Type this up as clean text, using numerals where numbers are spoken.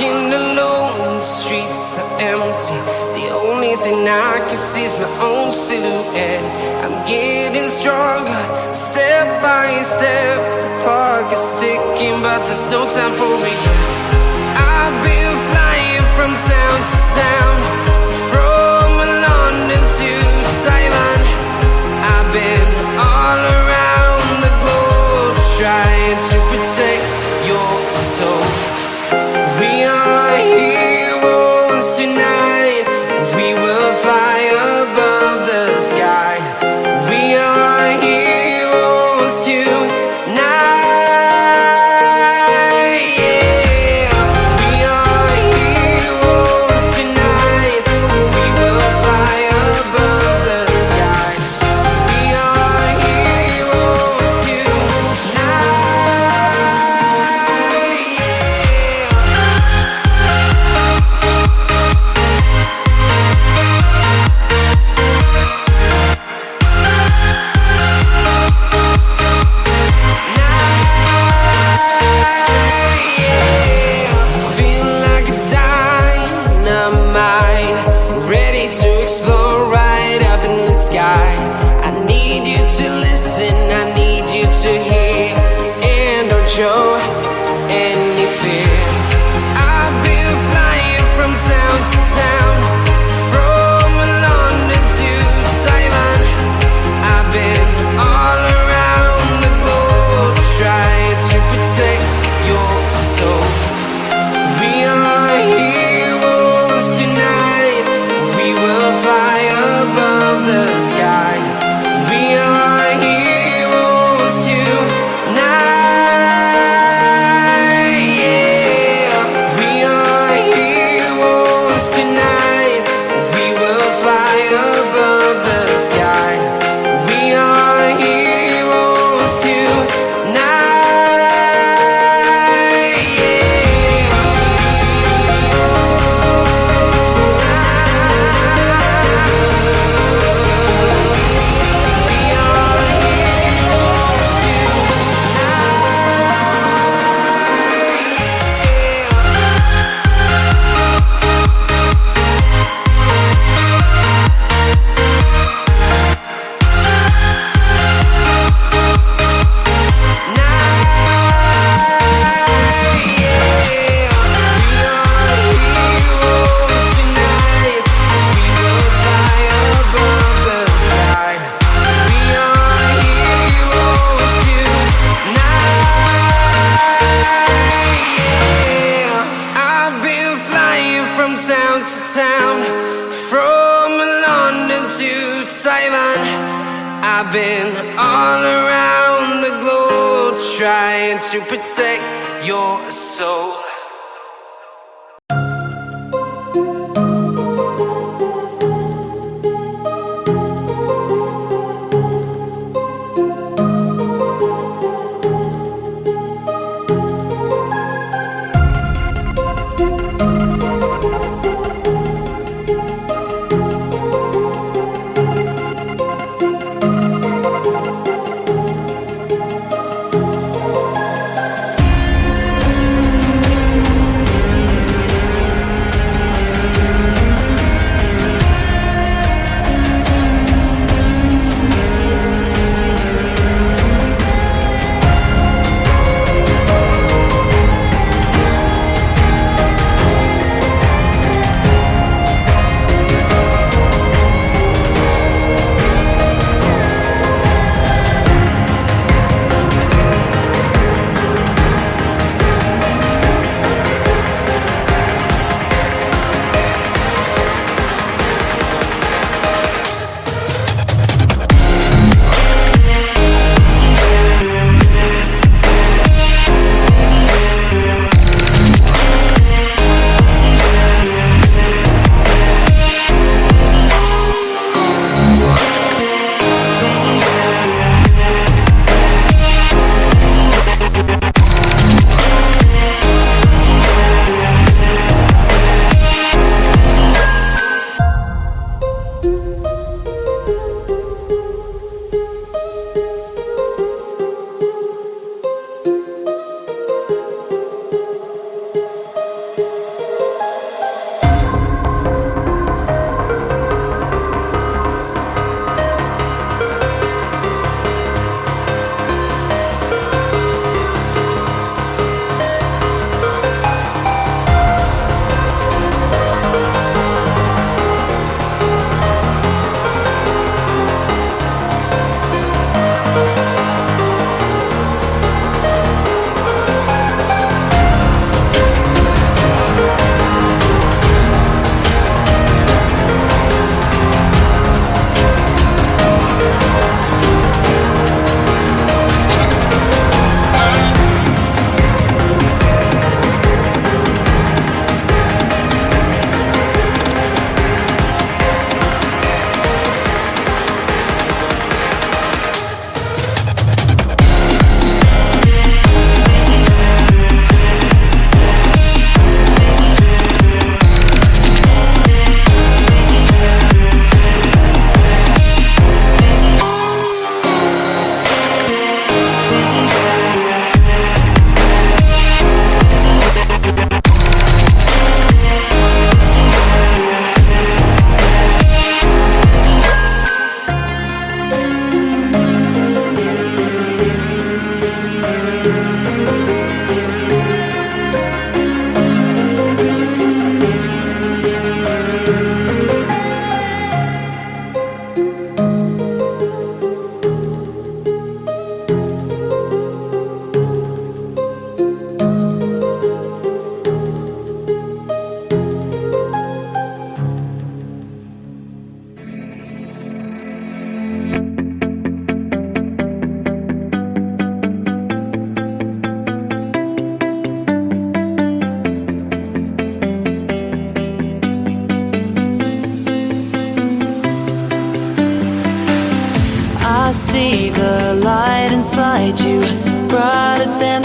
Walking alone, the streets are empty. The only thing I can see is my own silhouette. I'm getting stronger, step by step. The clock is ticking, but there's no time for regrets. I've been flying from town to town, from London to Taiwan. I've been all around the globe, trying to protect your soul. We are heroes tonight. We will fly above the sky. We are heroes tonight. Yeah. We are heroes tonight. We will fly above the sky. We are heroes tonight. I need you to listen, I need you to hear, and don't show any fear. I've been flying from town to town, from London to Taiwan. I've been all around the globe, trying to protect your soul. We are heroes tonight. We will fly above the sky. We are heroes tonight. Yeah. We are heroes tonight. We will fly above the sky. We are heroes tonight. Town to town, from London to Taiwan. I've been all around the globe, trying to protect your soul. see the light inside you, brighter than